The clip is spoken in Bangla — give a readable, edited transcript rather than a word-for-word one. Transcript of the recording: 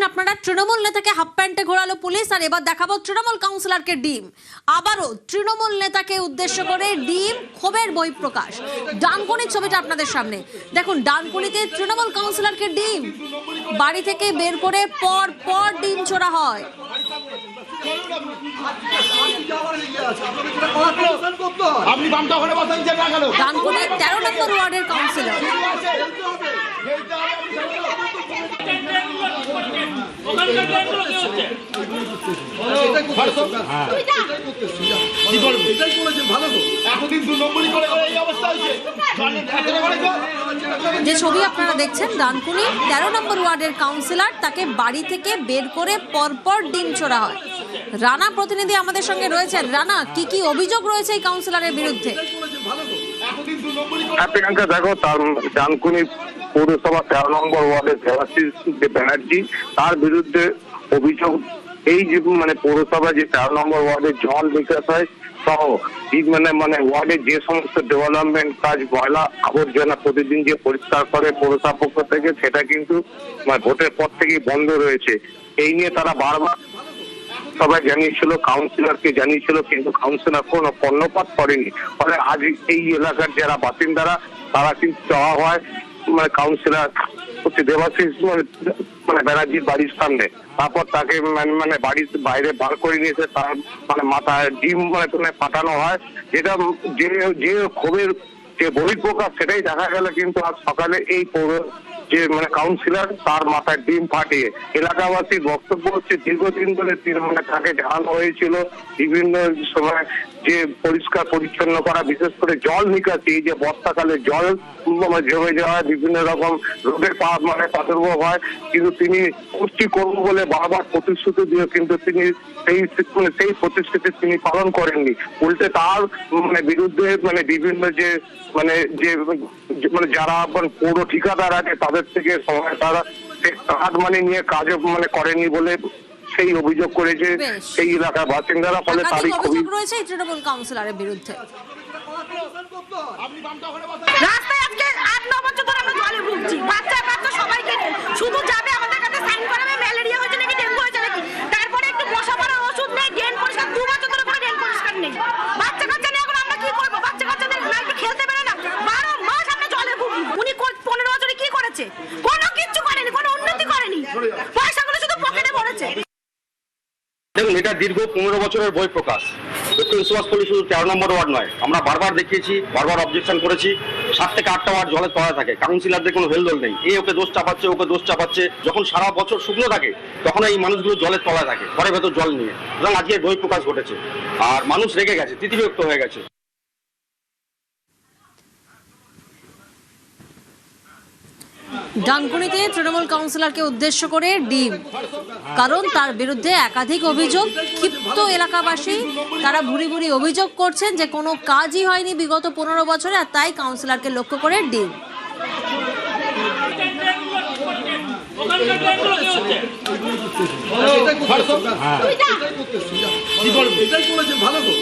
আপনারা তৃণমূল নেতাকে হাফ প্যান্টে ঘোরালো পুলিশ, আর এবার দেখাবো তৃণমূল কাউন্সিলরকে ডিম। আবারও তৃণমূল নেতাকে উদ্দেশ্য করে ডিম ক্ষোভের বহিঃপ্রকাশ। ডানকুনির ছবিটা আপনাদের সামনে দেখুন। ডানকুনিতে তৃণমূল কাউন্সিলরকে ডিম বাড়ি থেকে বের করে পর পর ডিম ছোড়া হয়। ডানকুনির 13 নম্বর ওয়ার্ডের কাউন্সিলর। যে ছবি আপনারা দেখছেন, ডানকুনির 13 নম্বর ওয়ার্ডের কাউন্সিলর, তাকে বাড়ি থেকে বের করে পরপর ডিম ছোড়া হয়। রানা প্রতিনিধি আমাদের সঙ্গে রয়েছেন। রানা, কি কি অভিযোগ রয়েছে এই কাউন্সিলরের বিরুদ্ধে? দেখো, ডানকুনি পৌরসভা 13 নম্বর ওয়ার্ডের দেবাশিস ব্যানার্জি, তার বিরুদ্ধে অভিযোগ এই যে পৌরসভা যে 13 নম্বর ওয়ার্ডে জল নিকাশ হয় সহ ওয়ার্ডে যে সমস্ত ডেভেলপমেন্ট কাজ, ময়লা আবর্জনা প্রতিদিন যে পরিষ্কার করে পৌরসভা পক্ষ থেকে, সেটা কিন্তু ভোটের পর থেকেই বন্ধ রয়েছে। এই নিয়ে তারা বারবার সবাই জানিয়েছিল, কাউন্সিলরকে জানিয়েছিল, কিন্তু কাউন্সিলর কোনো কর্ণপাত করেনি। ফলে আজ এই এলাকার যারা বাসিন্দারা, তারা কিন্তু চাওয়া হয় কাউন্সিলর দেবাশিস ব্যানার্জির বাড়ির সামনে, তারপর তাকে বাড়ির বাইরে বার করে নিয়েছে, তার মাথায় ডিম পাঠানো হয়। যেটা যে ক্ষোভের যে বহিঃপ্রকাশ, সেটাই দেখা গেল কিন্তু আজ সকালে এই পৌর যে কাউন্সিলর, তার মাথায় ডিম ফাটিয়ে। এলাকাবাসীর বক্তব্য হচ্ছে, দীর্ঘদিন ধরে তাকে জানানো হয়েছিল বিভিন্ন সময় যে পরিষ্কার পরিচ্ছন্ন করা, বিশেষ করে জল নিকাশি, এই যে বর্ষাকালে জল জমে যাওয়া, বিভিন্ন রকম রোগের প্রাদুর্ভাব হয়, কিন্তু তিনি পুষ্টি করবো বলে বারবার প্রতিশ্রুতি দিয়ে কিন্তু তিনি সেই প্রতিশ্রুতি তিনি পালন করেননি। উল্টে তার বিরুদ্ধে বিভিন্ন যে যারা পৌর ঠিকাদার আছে, তাদের থেকে সময় তারা কাজ নিয়ে কাজও করেনি বলে সেই অভিযোগ করেছে সেই এলাকার বাসিন্দারা। ফলে তারই অভিযোগ রয়েছে তৃণমূল কাউন্সিলরের বিরুদ্ধে। রাস্তায় আজকে 8-9 বছর ধরে আমরা জলে ভুগছি, বাচ্চা কাচ্চা সবাইকে শুধু যাবে আমাদের কাছে সাইন করাবে, ম্যালেরিয়া হয়েছে নাকি ডেঙ্গু হয়েছে নাকি, তারপরে একটু মশা মারার ওষুধ নেই, ড্রেন পরিষ্কার 2 বছর ধরে কোনো ড্রেন পরিষ্কার নেই। বাচ্চা কাচ্চা নিয়ে এখন আমরা কি করবো? বাচ্চা কাচ্চাদের নাকি খেলতে পারে না, 12 মাস আমরা জলে ভুগি। উনি 15 বছরে কি করেছে? কোনো কিচ্ছু করেনি, কোনো উন্নতি করেনি, পয়সাগুলো শুধু পকেটে ভরেছে। দেখুন, এটা দীর্ঘ 15 বছরের বহিঃপ্রকাশ। দক্ষিণ সুভাষপল্লী শুধু 13 নম্বর ওয়ার্ড নয়, আমরা বারবার দেখিয়েছি, বারবার অবজেকশন করেছি। 7 থেকে 8টা ওয়ার্ড জলের তলায় থাকে, কাউন্সিলরদের কোনো হেলদোল নেই। ওকে দোষ চাপাচ্ছে, ওকে দোষ চাপাচ্ছে। যখন সারা বছর শুকনো থাকে, তখন এই মানুষগুলো জলের তলায় থাকে, ঘরের ভেতর জল নিয়ে। এবং আজকে বহিঃপ্রকাশ ঘটেছে, আর মানুষ রেগে গেছে, তিতিবিরক্ত হয়ে গেছে। ডানকুনিতে তৃণমূল কাউন্সিলরকে উদ্দেশ্য করে ডিম, কারণ তার বিরুদ্ধে একাধিক অভিযোগ। ক্ষিপ্ত এলাকাবাসী তারা ভুরি ভুরি অভিযোগ করছেন যে কোনো কাজই হয়নি বিগত 15 বছরে, আর তাই কাউন্সিলরকে লক্ষ্য করে ডিম। এটাই করেছে ভালো তো।